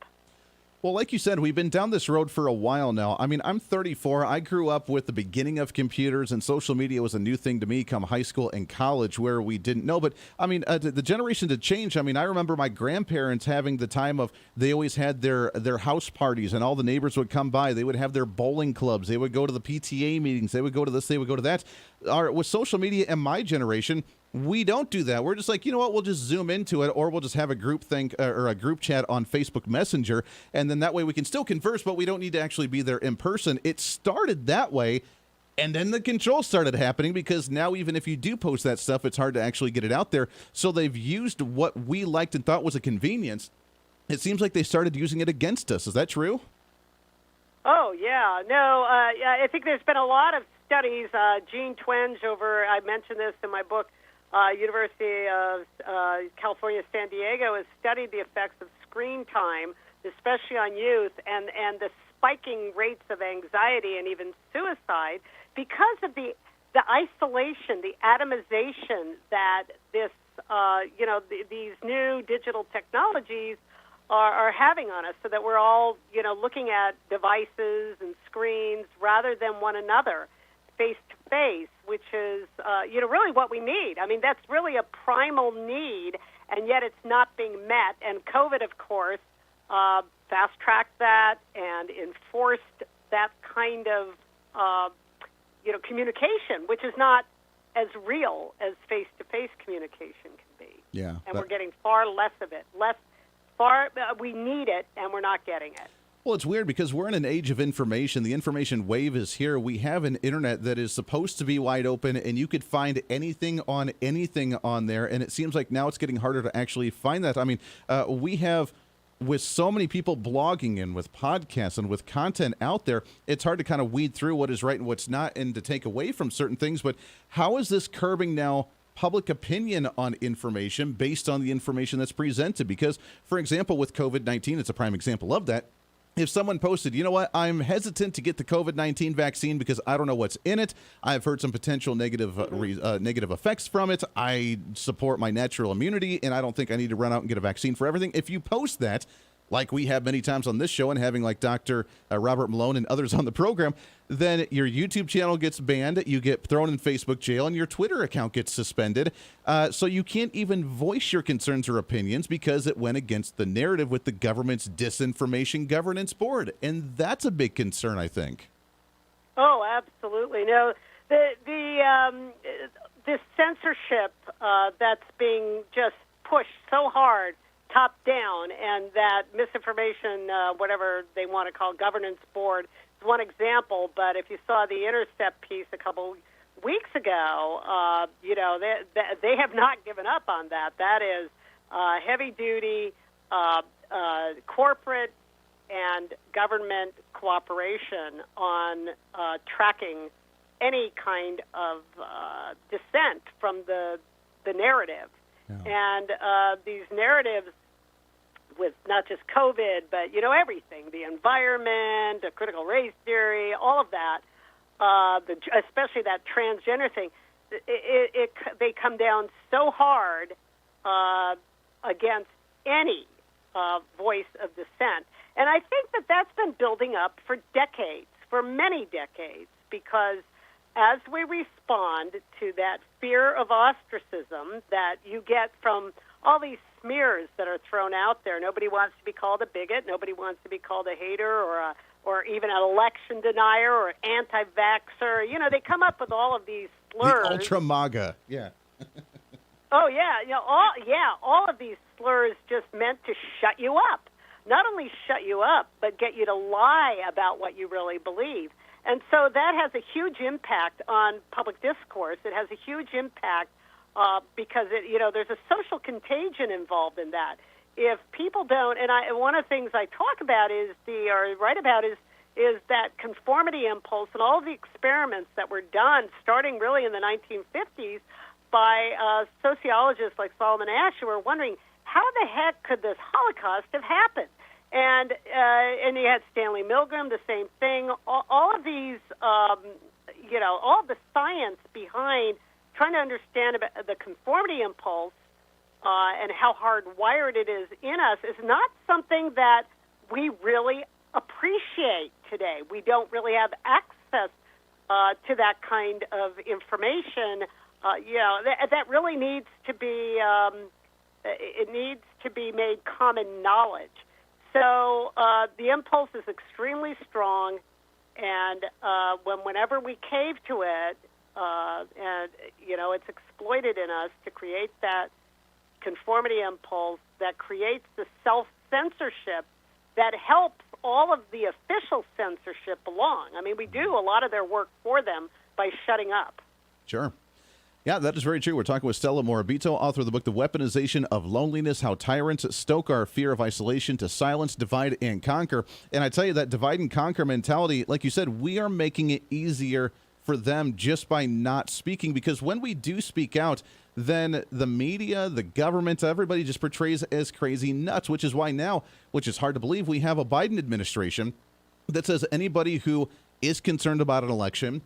Well, like you said, we've been down this road for a while now. I mean, I'm 34. I grew up with the beginning of computers, and social media was a new thing to me come high school and college where we didn't know. But, I mean, the generation to change. I mean, I remember my grandparents having the time of, they always had their house parties, and all the neighbors would come by. They would have their bowling clubs. They would go to the PTA meetings. They would go to this. They would go to that. With social media and my generation, We don't do that. We're just like, you know what, we'll just zoom into it, or we'll just have a group think or a group chat on Facebook Messenger, and then that way we can still converse, but we don't need to actually be there in person. It started that way, and then the control started happening because now even if you do post that stuff, it's hard to actually get it out there. So they've used what we liked and thought was a convenience. It seems like they started using it against us. Is that true? Oh, yeah. No, I think there's been a lot of studies. Gene Twenge I mentioned this in my book, University of California, San Diego, has studied the effects of screen time, especially on youth, and the spiking rates of anxiety and even suicide because of the isolation, the atomization that this, these new digital technologies are having on us, so that we're all, looking at devices and screens rather than one another, face to face, which is, really what we need. I mean, that's really a primal need, and yet it's not being met. And COVID, of course, fast-tracked that and enforced that kind of, communication, which is not as real as face-to-face communication can be. Yeah. And we're getting far less of it. We need it, and we're not getting it. Well, it's weird because we're in an age of information. The information wave is here. We have an internet that is supposed to be wide open, and you could find anything on there, and it seems like now it's getting harder to actually find that. I mean, we have, with so many people blogging and with podcasts and with content out there, it's hard to kind of weed through what is right and what's not and to take away from certain things. But how is this curbing now public opinion on information based on the information that's presented? Because, for example, with COVID-19, it's a prime example of that. If someone posted, you know what, I'm hesitant to get the COVID-19 vaccine because I don't know what's in it. I've heard some potential negative effects from it. I support my natural immunity, and I don't think I need to run out and get a vaccine for everything. If you post that, like we have many times on this show and having like Dr. Robert Malone and others on the program, then your YouTube channel gets banned, you get thrown in Facebook jail, and your Twitter account gets suspended. So you can't even voice your concerns or opinions because it went against the narrative with the government's Disinformation Governance Board. And that's a big concern, I think. Oh, absolutely. No, this censorship that's being just pushed so hard top down, and that misinformation, whatever they want to call governance board, is one example. But if you saw the Intercept piece a couple weeks ago, they have not given up on that. That is heavy-duty corporate and government cooperation on tracking any kind of dissent from the narrative. Yeah. And these narratives with not just COVID, but, everything, the environment, the critical race theory, all of that, especially that transgender thing, they come down so hard against any voice of dissent. And I think that's been building up for decades, for many decades, because as we respond to that fear of ostracism that you get from all these smears that are thrown out there, nobody wants to be called a bigot, nobody wants to be called a hater or even an election denier or anti-vaxxer. They come up with all of these slurs. The ultra MAGA, yeah. Oh yeah, all of these slurs just meant to shut you up. Not only shut you up, but get you to lie about what you really believe. And so that has a huge impact on public discourse. It has a huge impact because there's a social contagion involved in that. If people don't, and one of the things I talk about write about is that conformity impulse and all of the experiments that were done starting really in the 1950s by sociologists like Solomon Asch, who were wondering how the heck could this Holocaust have happened. And you had Stanley Milgram, the same thing. All of these, all of the science behind trying to understand about the conformity impulse and how hardwired it is in us is not something that we really appreciate today. We don't really have access to that kind of information. That really needs to be. It needs to be made common knowledge. So the impulse is extremely strong, and whenever we cave to it, and it's exploited in us to create that conformity impulse that creates the self-censorship that helps all of the official censorship along. I mean, we do a lot of their work for them by shutting up. Sure. Yeah, that is very true. We're talking with Stella Morabito, author of the book, The Weaponization of Loneliness, How Tyrants Stoke Our Fear of Isolation to Silence, Divide, and Conquer. And I tell you, that divide and conquer mentality, like you said, we are making it easier for them just by not speaking, because when we do speak out, then the media, the government, everybody just portrays as crazy nuts, which is why now, which is hard to believe, we have a Biden administration that says anybody who is concerned about an election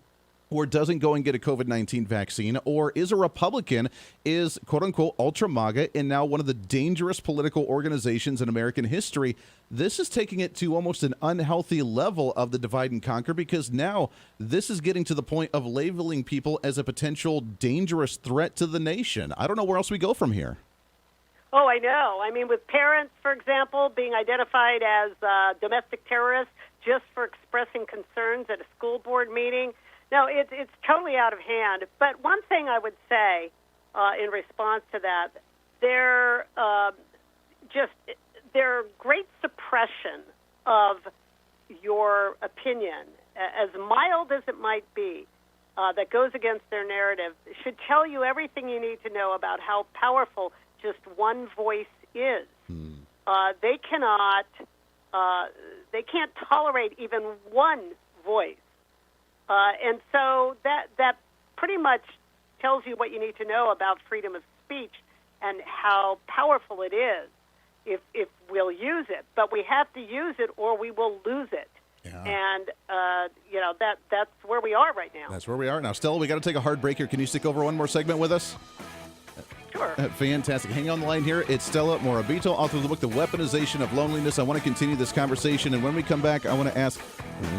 or doesn't go and get a COVID-19 vaccine or is a Republican is, quote-unquote, ultra MAGA and now one of the dangerous political organizations in American history. This is taking it to almost an unhealthy level of the divide and conquer, because now this is getting to the point of labeling people as a potential dangerous threat to the nation. I don't know where else we go from here. Oh, I know. I mean, with parents, for example, being identified as domestic terrorists just for expressing concerns at a school board meeting. No, it's totally out of hand. But one thing I would say in response to that, their great suppression of your opinion, as mild as it might be, that goes against their narrative, should tell you everything you need to know about how powerful just one voice is. They can't tolerate even one voice. And so that pretty much tells you what you need to know about freedom of speech and how powerful it is if we'll use it. But we have to use it or we will lose it. Yeah. And, that's where we are right now. That's where we are. Now, Stella, we got to take a hard break here. Can you stick over one more segment with us? Sure. Fantastic. Hang on the line here. It's Stella Morabito, author of the book, The Weaponization of Loneliness. I want to continue this conversation, and when we come back, I want to ask,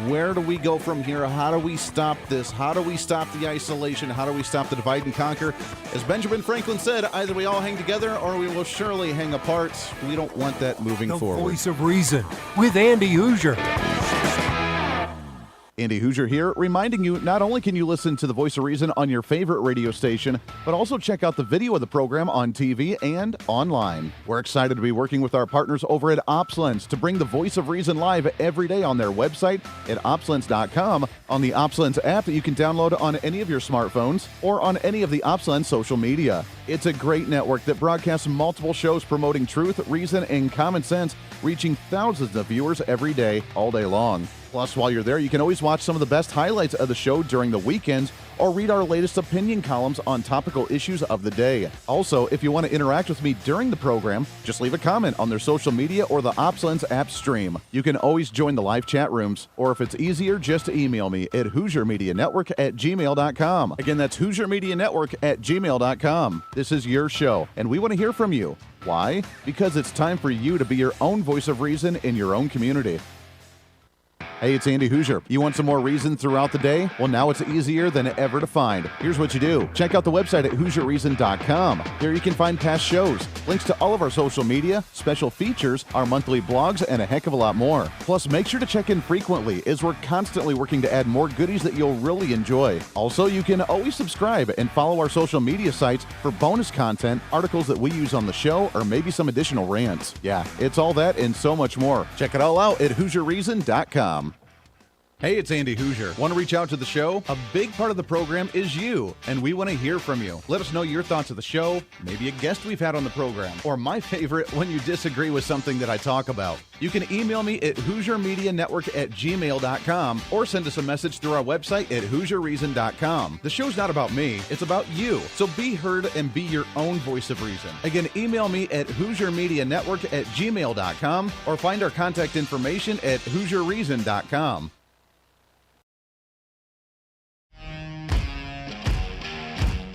where do we go from here? How do we stop this? How do we stop the isolation? How do we stop the divide and conquer? As Benjamin Franklin said, either we all hang together or we will surely hang apart. We don't want that moving forward. The Voice of Reason with Andy Hooser. Andy Hooser here, reminding you not only can you listen to The Voice of Reason on your favorite radio station, but also check out the video of the program on TV and online. We're excited to be working with our partners over at OpsLens to bring The Voice of Reason live every day on their website at opslens.com, on the OpsLens app that you can download on any of your smartphones, or on any of the OpsLens social media. It's a great network that broadcasts multiple shows promoting truth, reason, and common sense, reaching thousands of viewers every day, all day long. Plus, while you're there, you can always watch some of the best highlights of the show during the weekends or read our latest opinion columns on topical issues of the day. Also, if you want to interact with me during the program, just leave a comment on their social media or the OpsLens app stream. You can always join the live chat rooms, or if it's easier, just email me at HooserMediaNetwork@gmail.com. Again, that's HooserMediaNetwork@gmail.com. This is your show, and we want to hear from you. Why? Because it's time for you to be your own voice of reason in your own community. Hey, it's Andy Hooser. You want some more reason throughout the day? Well, now it's easier than ever to find. Here's what you do. Check out the website at HooserReason.com. There you can find past shows, links to all of our social media, special features, our monthly blogs, and a heck of a lot more. Plus, make sure to check in frequently, as we're constantly working to add more goodies that you'll really enjoy. Also, you can always subscribe and follow our social media sites for bonus content, articles that we use on the show, or maybe some additional rants. Yeah, it's all that and so much more. Check it all out at HooserReason.com. Hey, it's Andy Hooser. Want to reach out to the show? A big part of the program is you, and we want to hear from you. Let us know your thoughts of the show, maybe a guest we've had on the program, or my favorite, when you disagree with something that I talk about. You can email me at HooserMediaNetwork@gmail.com or send us a message through our website at HooserReason.com. The show's not about me, it's about you. So be heard and be your own voice of reason. Again, email me at HooserMediaNetwork@gmail.com or find our contact information at HooserReason.com.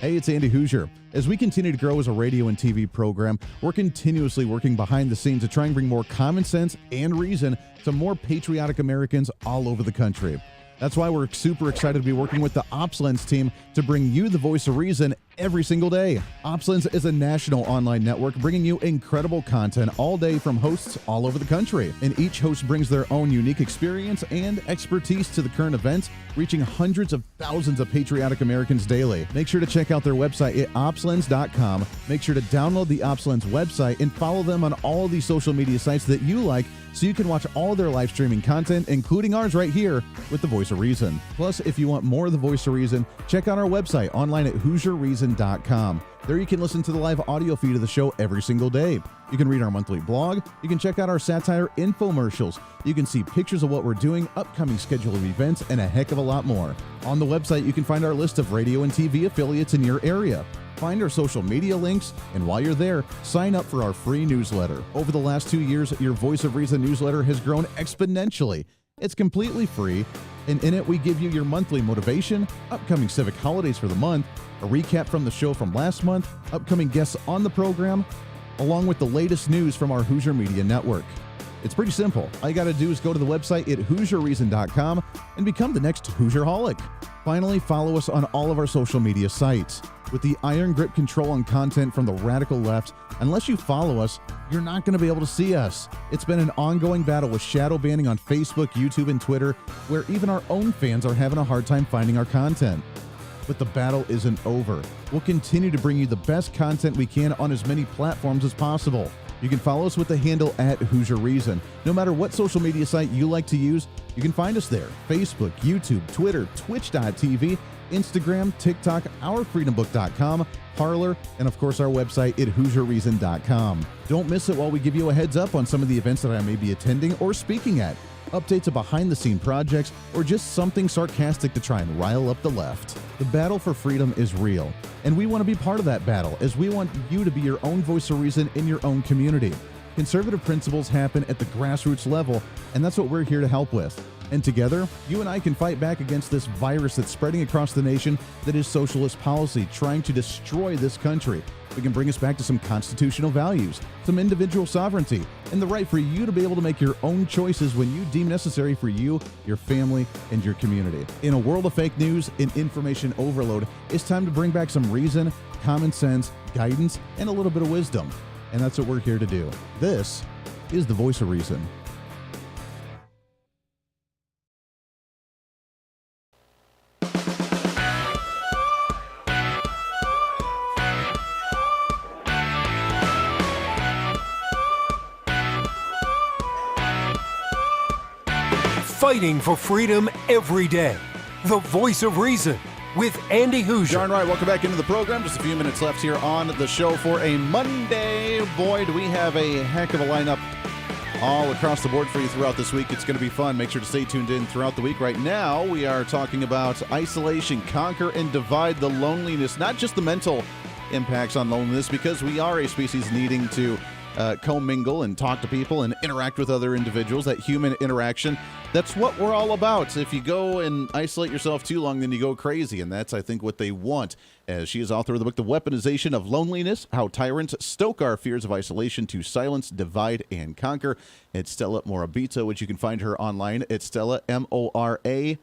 Hey, it's Andy Hooser. As we continue to grow as a radio and TV program, we're continuously working behind the scenes to try and bring more common sense and reason to more patriotic Americans all over the country. That's why we're super excited to be working with the OpsLens team to bring you the voice of reason every single day. OpsLens is a national online network bringing you incredible content all day from hosts all over the country. And each host brings their own unique experience and expertise to the current events, reaching hundreds of thousands of patriotic Americans daily. Make sure to check out their website at opslens.com. Make sure to download the OpsLens website and follow them on all of the social media sites that you like so you can watch all their live streaming content, including ours right here with the Voice of Reason. Plus, if you want more of the Voice of Reason, check out our website online at HooserReason.com. There you can listen to the live audio feed of the show every single day. You can read our monthly blog. You can check out our satire infomercials. You can see pictures of what we're doing, upcoming schedule of events, and a heck of a lot more. On the website, you can find our list of radio and TV affiliates in your area. Find our social media links, and while you're there, sign up for our free newsletter. Over the last 2 years, your Voice of Reason newsletter has grown exponentially. It's completely free, and in it we give you your monthly motivation, upcoming civic holidays for the month, a recap from the show from last month, upcoming guests on the program, along with the latest news from our Hooser Media Network. It's pretty simple. All you got to do is go to the website at HooserReason.com and become the next Hooserholic. Finally, follow us on all of our social media sites. With the iron grip control on content from the radical left, unless you follow us, you're not going to be able to see us. It's been an ongoing battle with shadow banning on Facebook, YouTube, and Twitter, where even our own fans are having a hard time finding our content. But the battle isn't over. We'll continue to bring you the best content we can on as many platforms as possible. You can follow us with the handle at Hooser Reason. No matter what social media site you like to use, you can find us there. Facebook, YouTube, Twitter, Twitch.tv, Instagram, TikTok, OurFreedomBook.com, Parler, and of course our website at HooserReason.com. Don't miss it while we give you a heads up on some of the events that I may be attending or speaking at, updates of behind-the-scene projects, or just something sarcastic to try and rile up the left. The battle for freedom is real, and we want to be part of that battle as we want you to be your own voice of reason in your own community. Conservative principles happen at the grassroots level, and that's what we're here to help with. And together, you and I can fight back against this virus that's spreading across the nation that is socialist policy, trying to destroy this country. We can bring us back to some constitutional values, some individual sovereignty, and the right for you to be able to make your own choices when you deem necessary for you, your family, and your community. In a world of fake news and information overload, it's time to bring back some reason, common sense, guidance, and a little bit of wisdom. And that's what we're here to do. This is the Voice of Reason. Fighting for freedom every day. The Voice of Reason with Andy Hooser. Darn right. Welcome back into the program. Just a few minutes left here on the show for a Monday. Boy, do we have a heck of a lineup all across the board for you throughout this week. It's going to be fun. Make sure to stay tuned in throughout the week. Right now, we are talking about isolation, conquer and divide the loneliness, not just the mental impacts on loneliness, because we are a species needing to commingle and talk to people and interact with other individuals, that human interaction. That's what we're all about. If you go and isolate yourself too long, then you go crazy, and that's, I think, what they want. As she is author of the book, The Weaponization of Loneliness, How Tyrants Stoke Our Fears of Isolation to Silence, Divide, and Conquer. It's Stella Morabito, which you can find her online at Stella, MORABITO.net.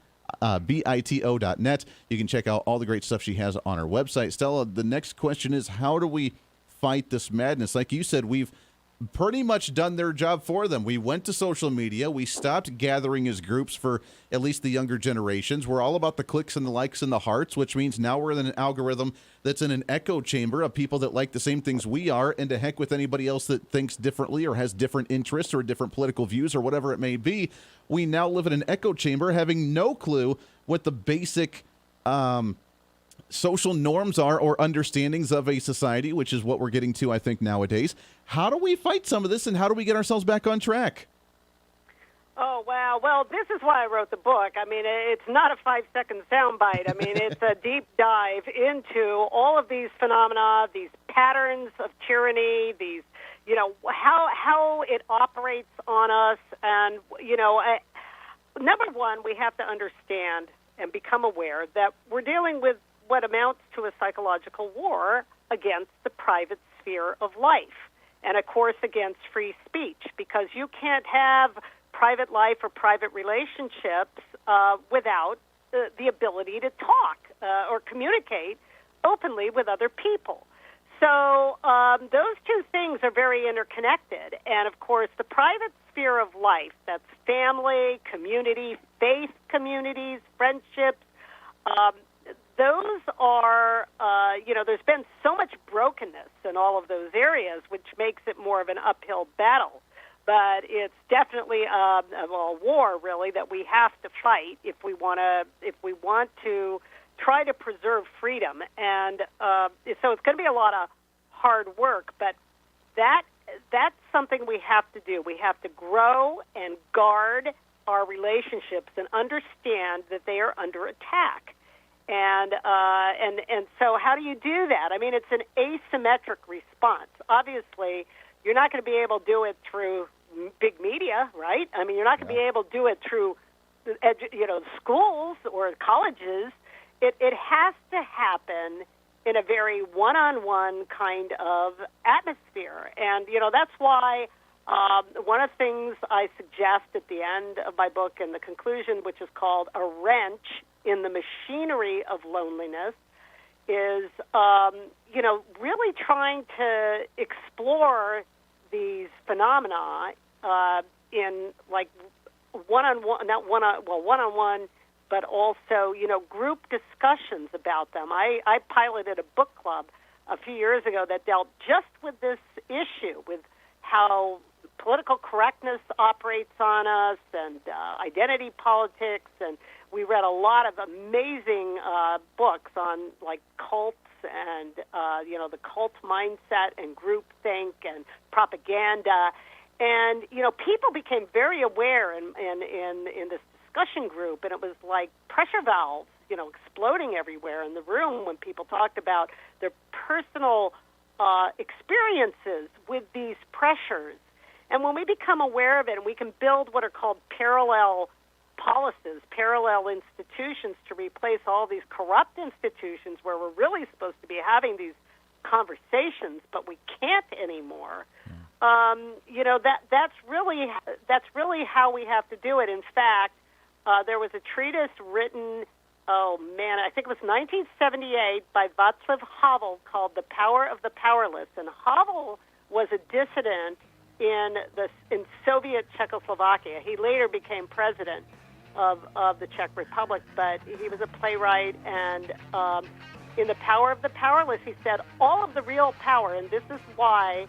You can check out all the great stuff she has on her website. Stella, the next question is, how do we fight this madness? Like you said, we've pretty much done their job for them. We went to social media. We stopped gathering as groups for at least the younger generations. We're all about the clicks and the likes and the hearts, which means now we're in an algorithm that's in an echo chamber of people that like the same things we are, and to heck with anybody else that thinks differently or has different interests or different political views or whatever it may be. We now live in an echo chamber having no clue what the basic social norms are or understandings of a society, which is what we're getting to, I think, nowadays. How do we fight some of this, and how do we get ourselves back on track? Oh, wow. Well, this is why I wrote the book. I mean, it's not a 5-second soundbite. I mean, it's a deep dive into all of these phenomena, these patterns of tyranny, these, how it operates on us. And, number one, we have to understand and become aware that we're dealing with what amounts to a psychological war against the private sphere of life, and, of course, against free speech, because you can't have private life or private relationships without the ability to talk or communicate openly openly with other people. So those two things are very interconnected. And, of course, the private sphere of life, that's family, community, faith communities, friendships, those are, there's been so much brokenness in all of those areas, which makes it more of an uphill battle. But it's definitely a war, really, that we have to fight if we want to try to preserve freedom. And so it's going to be a lot of hard work, but that's something we have to do. We have to grow and guard our relationships and understand that they are under attack. And so how do you do that? I mean, it's an asymmetric response. Obviously, you're not going to be able to do it through big media, right? I mean, you're not going to be able to do it through, schools or colleges. It has to happen in a very one-on-one kind of atmosphere. And, that's why one of the things I suggest at the end of my book and the conclusion, which is called A Wrench in the Machinery of Loneliness, is, really trying to explore these phenomena in, like, one-on-one, but also, group discussions about them. I piloted a book club a few years ago that dealt just with this issue, with how political correctness operates on us and identity politics, and we read a lot of amazing books on, like, cults and, the cult mindset and groupthink and propaganda. And, people became very aware in this discussion group, and it was like pressure valves, exploding everywhere in the room when people talked about their personal experiences with these pressures. And when we become aware of it, and we can build what are called parallel policies, parallel institutions to replace all these corrupt institutions where we're really supposed to be having these conversations, but we can't anymore. That's really how we have to do it. In fact, there was a treatise written, I think it was 1978 by Václav Havel called The Power of the Powerless. And Havel was a dissident in Soviet Czechoslovakia. He later became president of the Czech Republic, but he was a playwright. And in The Power of the Powerless, he said, all of the real power, and this is why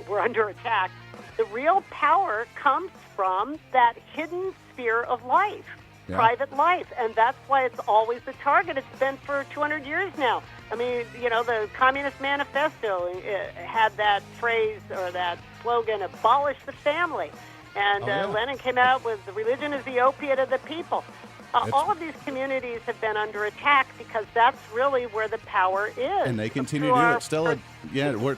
we're under attack, the real power comes from that hidden sphere of life, private life, and that's why it's always the target. It's been for 200 years now. I mean, the Communist Manifesto had that phrase or that slogan, abolish the family. And Lenin came out with, the religion is the opiate of the people. All of these communities have been under attack because that's really where the power is. And they continue to do it. Stella,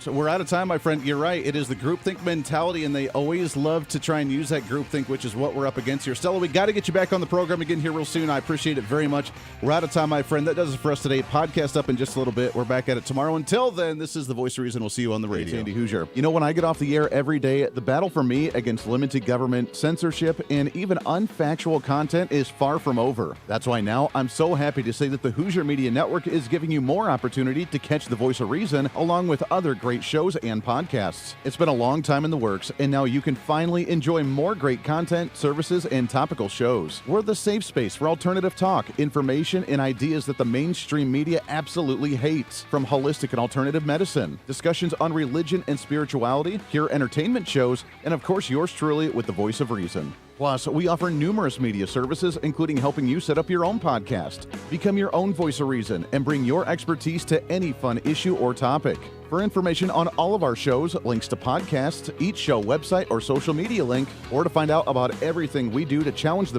we're out of time, my friend. You're right. It is the groupthink mentality, and they always love to try and use that groupthink, which is what we're up against here. Stella, we got to get you back on the program again here real soon. I appreciate it very much. We're out of time, my friend. That does it for us today. Podcast up in just a little bit. We're back at it tomorrow. Until then, this is The Voice of Reason. We'll see you on the radio. It's Andy Hooser. When I get off the air every day, the battle for me against limited government, censorship, and even unfactual content is far from over. That's why now I'm so happy to say that the Hooser Media Network is giving you more opportunity to catch The Voice of Reason along with other great shows and podcasts. It's been a long time in the works, and now you can finally enjoy more great content, services, and topical shows. We're the safe space for alternative talk, information, and ideas that the mainstream media absolutely hates. From holistic and alternative medicine, discussions on religion and spirituality, pure entertainment shows, and of course yours truly with The Voice of Reason. Plus, we offer numerous media services, including helping you set up your own podcast. Become your own voice of reason and bring your expertise to any fun issue or topic. For information on all of our shows, links to podcasts, each show website or social media link, or to find out about everything we do to challenge the